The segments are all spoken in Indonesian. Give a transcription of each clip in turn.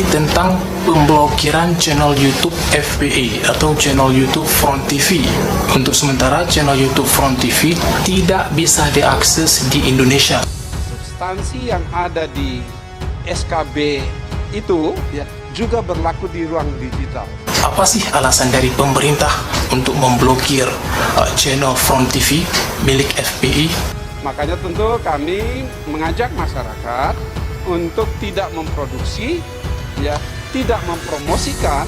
tentang pemblokiran channel YouTube FPI atau channel YouTube Front TV. Untuk sementara channel YouTube Front TV tidak bisa diakses di Indonesia. Substansi yang ada di SKB itu ya, juga berlaku di ruang digital. Apa sih alasan dari pemerintah untuk memblokir channel Front TV milik FPI? Makanya tentu kami mengajak masyarakat untuk tidak memproduksi, ya, tidak mempromosikan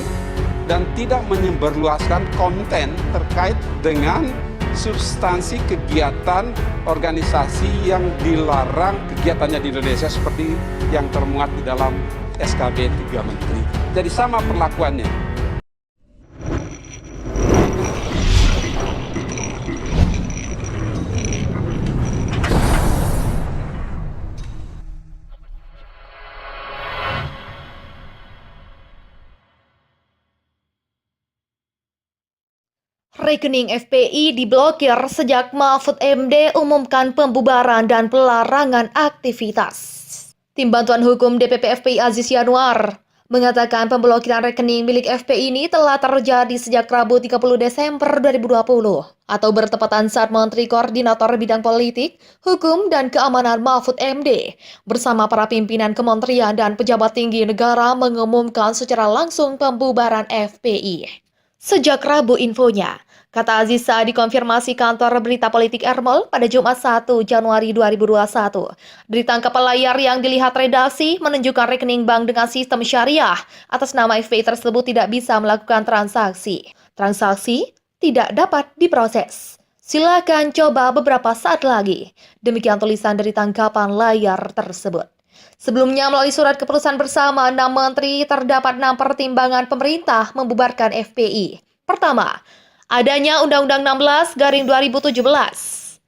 dan tidak menyebarluaskan konten terkait dengan substansi kegiatan organisasi yang dilarang kegiatannya di Indonesia seperti yang termuat di dalam SKB 3 Menteri. Jadi sama perlakuannya. Rekening FPI diblokir sejak Mahfud MD umumkan pembubaran dan pelarangan aktivitas. Tim Bantuan Hukum DPP FPI Aziz Yanuar mengatakan pemblokiran rekening milik FPI ini telah terjadi sejak Rabu 30 Desember 2020 atau bertepatan saat Menteri Koordinator Bidang Politik, Hukum, dan Keamanan Mahfud MD bersama para pimpinan kementerian dan pejabat tinggi negara mengumumkan secara langsung pembubaran FPI. Sejak Rabu infonya, kata Aziz saat dikonfirmasi kantor berita politik Ermol pada Jumat 1 Januari 2021. Dari tangkapan layar yang dilihat redaksi menunjukkan rekening bank dengan sistem syariah atas nama FPI tersebut tidak bisa melakukan transaksi. Transaksi tidak dapat diproses. Silakan coba beberapa saat lagi. Demikian tulisan dari tangkapan layar tersebut. Sebelumnya melalui surat keputusan bersama 6 menteri terdapat 6 pertimbangan pemerintah membubarkan FPI. Pertama, adanya Undang-Undang 16/2017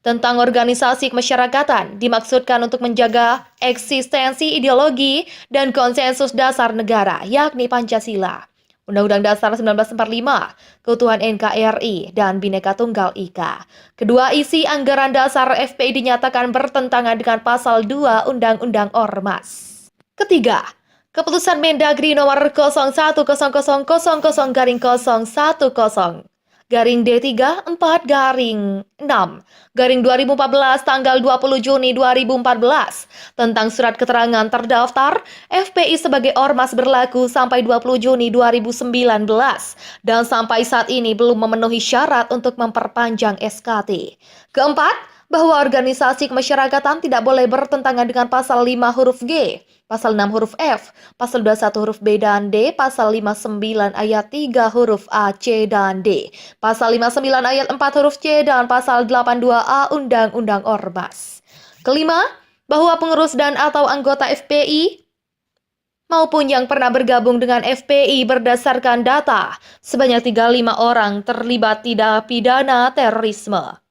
tentang organisasi kemasyarakatan dimaksudkan untuk menjaga eksistensi ideologi dan konsensus dasar negara, yakni Pancasila, Undang-Undang Dasar 1945, Keutuhan NKRI, dan Bhinneka Tunggal Ika. Kedua, isi anggaran dasar FPI dinyatakan bertentangan dengan Pasal 2 Undang-Undang Ormas. Ketiga, Keputusan Mendagri nomor 01001010-10-D3-4-6-2014 tanggal 20 Juni 2014 tentang surat keterangan terdaftar FPI sebagai ormas berlaku sampai 20 Juni 2019 dan sampai saat ini belum memenuhi syarat untuk memperpanjang SKT. Keempat, bahwa organisasi kemasyarakatan tidak boleh bertentangan dengan Pasal 5 huruf G, Pasal 6 huruf F, Pasal 21 huruf B dan D, Pasal 59 ayat 3 huruf A, C, dan D, Pasal 59 ayat 4 huruf C, dan Pasal 82A Undang-Undang Ormas. Kelima, bahwa pengurus dan atau anggota FPI maupun yang pernah bergabung dengan FPI berdasarkan data, sebanyak 35 orang terlibat tindak pidana terorisme.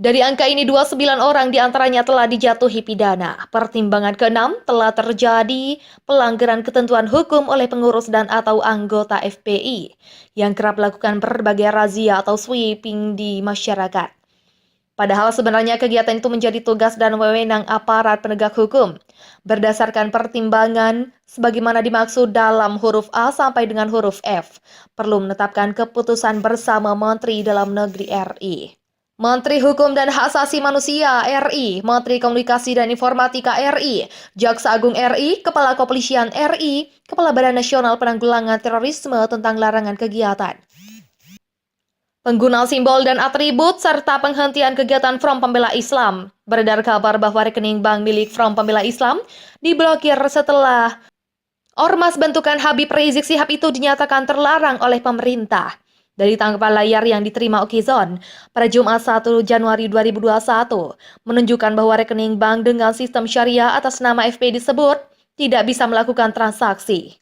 Dari angka ini, 29 orang diantaranya telah dijatuhi pidana. Pertimbangan ke-6, telah terjadi pelanggaran ketentuan hukum oleh pengurus dan atau anggota FPI yang kerap melakukan berbagai razia atau sweeping di masyarakat. Padahal sebenarnya kegiatan itu menjadi tugas dan wewenang aparat penegak hukum. Berdasarkan pertimbangan sebagaimana dimaksud dalam huruf A sampai dengan huruf F, perlu menetapkan keputusan bersama Menteri Dalam Negeri RI, Menteri Hukum dan Hak Asasi Manusia RI, Menteri Komunikasi dan Informatika RI, Jaksa Agung RI, Kepala Kepolisian RI, Kepala Badan Nasional Penanggulangan Terorisme tentang larangan kegiatan, pengguna simbol dan atribut, serta penghentian kegiatan Front Pembela Islam. Beredar kabar bahwa rekening bank milik Front Pembela Islam diblokir setelah ormas bentukan Habib Rizik Syihab itu dinyatakan terlarang oleh pemerintah. Dari tangkapan layar yang diterima Okizon pada Jumat 1 Januari 2021 menunjukkan bahwa rekening bank dengan sistem syariah atas nama FPI disebut tidak bisa melakukan transaksi.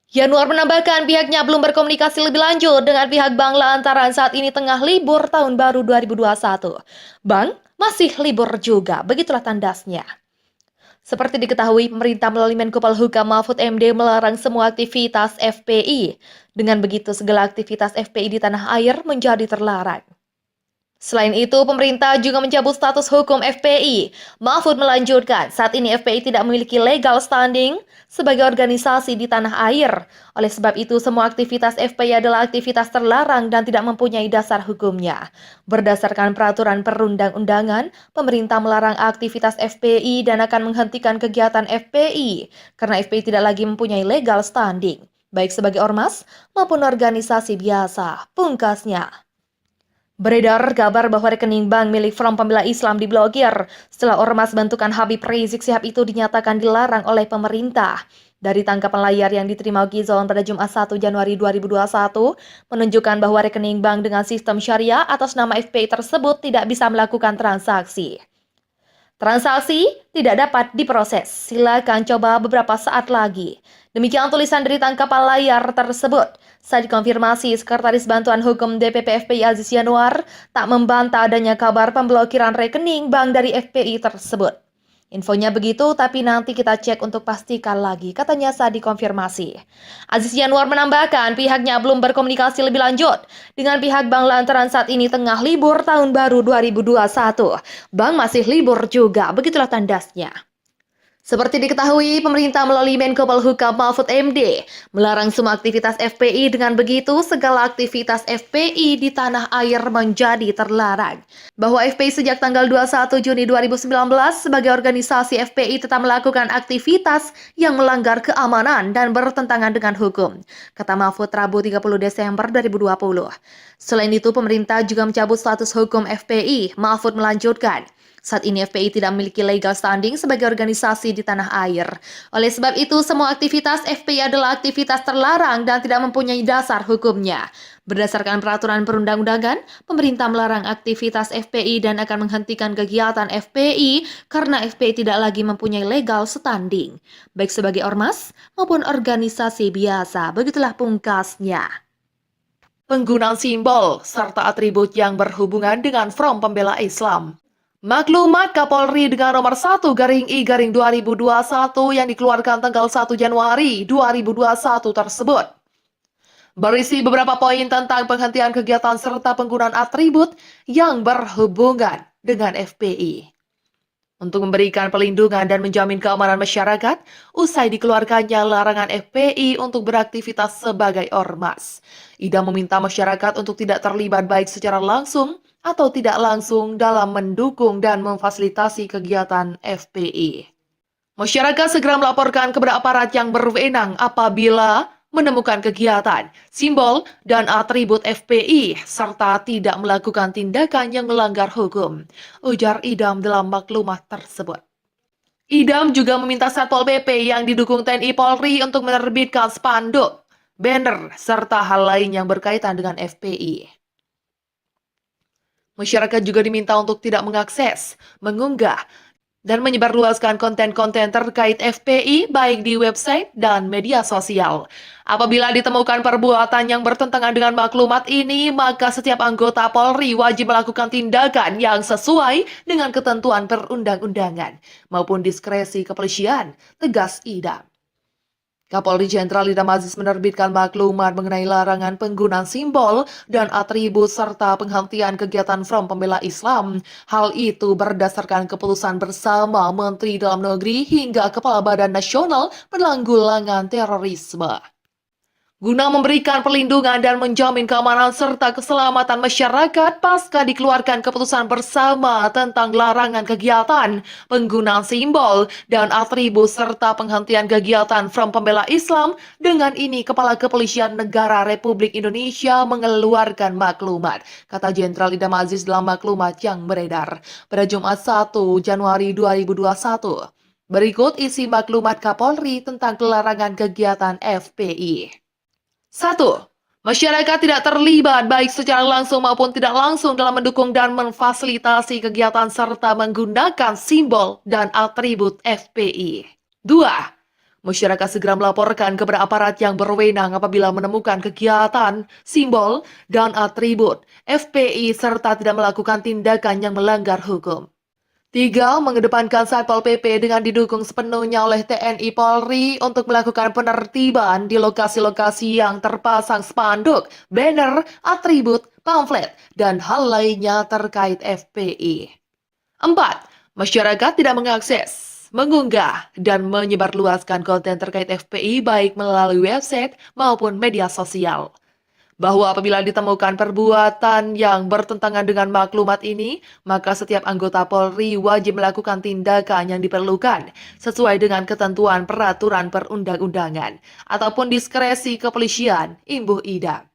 Yanuar menambahkan pihaknya belum berkomunikasi lebih lanjut dengan pihak bank lantaran saat ini tengah libur tahun baru 2021. Bank masih libur juga, begitulah tandasnya. Seperti diketahui, pemerintah melalui Menko Polhukam Mahfud MD melarang semua aktivitas FPI. Dengan begitu, segala aktivitas FPI di tanah air menjadi terlarang. Selain itu, pemerintah juga mencabut status hukum FPI. Mahfud melanjutkan, saat ini FPI tidak memiliki legal standing sebagai organisasi di tanah air. Oleh sebab itu, semua aktivitas FPI adalah aktivitas terlarang dan tidak mempunyai dasar hukumnya. Berdasarkan peraturan perundang-undangan, pemerintah melarang aktivitas FPI dan akan menghentikan kegiatan FPI karena FPI tidak lagi mempunyai legal standing, baik sebagai ormas maupun organisasi biasa, pungkasnya. Beredar kabar bahwa rekening bank milik Front Pembela Islam diblokir setelah ormas bentukan Habib Rizik Syihab itu dinyatakan dilarang oleh pemerintah. Dari tangkapan layar yang diterima Gizon pada Jumat 1 Januari 2021, menunjukkan bahwa rekening bank dengan sistem syariah atas nama FPI tersebut tidak bisa melakukan transaksi. Transaksi tidak dapat diproses. Silakan coba beberapa saat lagi. Demikian tulisan dari tangkapan layar tersebut. Saat dikonfirmasi, Sekretaris Bantuan Hukum DPP FPI Aziz Yanuar tak membantah adanya kabar pemblokiran rekening bank dari FPI tersebut. Infonya begitu, tapi nanti kita cek untuk pastikan lagi, katanya saat dikonfirmasi. Aziz Yanuar menambahkan pihaknya belum berkomunikasi lebih lanjut dengan pihak bank lantaran saat ini tengah libur tahun baru 2021. Bank masih libur juga, begitulah tandasnya. Seperti diketahui, pemerintah melalui Menko Polhukam Mahfud MD melarang semua aktivitas FPI. Dengan begitu, segala aktivitas FPI di tanah air menjadi terlarang. Bahwa FPI sejak tanggal 21 Juni 2019 sebagai organisasi FPI tetap melakukan aktivitas yang melanggar keamanan dan bertentangan dengan hukum, kata Mahfud Rabu 30 Desember 2020. Selain itu, pemerintah juga mencabut status hukum FPI. Mahfud melanjutkan, saat ini FPI tidak memiliki legal standing sebagai organisasi di tanah air. Oleh sebab itu, semua aktivitas FPI adalah aktivitas terlarang dan tidak mempunyai dasar hukumnya. Berdasarkan peraturan perundang-undangan, pemerintah melarang aktivitas FPI dan akan menghentikan kegiatan FPI karena FPI tidak lagi mempunyai legal standing, baik sebagai ormas maupun organisasi biasa. Begitulah pungkasnya. Penggunaan simbol serta atribut yang berhubungan dengan Front Pembela Islam. Maklumat Kapolri dengan nomor 1/I/2021 yang dikeluarkan tanggal 1 Januari 2021 tersebut berisi beberapa poin tentang penghentian kegiatan serta penggunaan atribut yang berhubungan dengan FPI. Untuk memberikan perlindungan dan menjamin keamanan masyarakat, usai dikeluarkannya larangan FPI untuk beraktivitas sebagai ormas. Idam meminta masyarakat untuk tidak terlibat baik secara langsung atau tidak langsung dalam mendukung dan memfasilitasi kegiatan FPI. Masyarakat segera melaporkan kepada aparat yang berwenang apabila menemukan kegiatan, simbol, dan atribut FPI, serta tidak melakukan tindakan yang melanggar hukum, ujar Idam dalam maklumat tersebut. Idam juga meminta Satpol PP yang didukung TNI Polri untuk menerbitkan spanduk, banner, serta hal lain yang berkaitan dengan FPI. Masyarakat juga diminta untuk tidak mengakses, mengunggah, dan menyebarluaskan konten-konten terkait FPI baik di website dan media sosial. Apabila ditemukan perbuatan yang bertentangan dengan maklumat ini, maka setiap anggota Polri wajib melakukan tindakan yang sesuai dengan ketentuan perundang-undangan maupun diskresi kepolisian, tegas Idam. Kapolri Jenderal Idam Aziz menerbitkan maklumat mengenai larangan penggunaan simbol dan atribut serta penghentian kegiatan Front Pembela Islam. Hal itu berdasarkan keputusan bersama Menteri Dalam Negeri hingga Kepala Badan Nasional Penanggulangan Terorisme. Guna memberikan perlindungan dan menjamin keamanan serta keselamatan masyarakat pasca dikeluarkan keputusan bersama tentang larangan kegiatan, penggunaan simbol, dan atribut serta penghentian kegiatan Front Pembela Islam, dengan ini Kepala Kepolisian Negara Republik Indonesia mengeluarkan maklumat, kata Jenderal Idam Aziz dalam maklumat yang beredar pada Jumat 1 Januari 2021. Berikut isi maklumat Kapolri tentang pelarangan kegiatan FPI. 1. Masyarakat tidak terlibat baik secara langsung maupun tidak langsung dalam mendukung dan memfasilitasi kegiatan serta menggunakan simbol dan atribut FPI. 2. Masyarakat segera melaporkan kepada aparat yang berwenang apabila menemukan kegiatan, simbol, dan atribut FPI serta tidak melakukan tindakan yang melanggar hukum. 3. Mengedepankan Satpol PP dengan didukung sepenuhnya oleh TNI Polri untuk melakukan penertiban di lokasi-lokasi yang terpasang spanduk, banner, atribut, pamflet, dan hal lainnya terkait FPI. 4. Masyarakat tidak mengakses, mengunggah, dan menyebarluaskan konten terkait FPI baik melalui website maupun media sosial. Bahwa apabila ditemukan perbuatan yang bertentangan dengan maklumat ini, maka setiap anggota Polri wajib melakukan tindakan yang diperlukan sesuai dengan ketentuan peraturan perundang-undangan ataupun diskresi kepolisian, Imbuh Idam.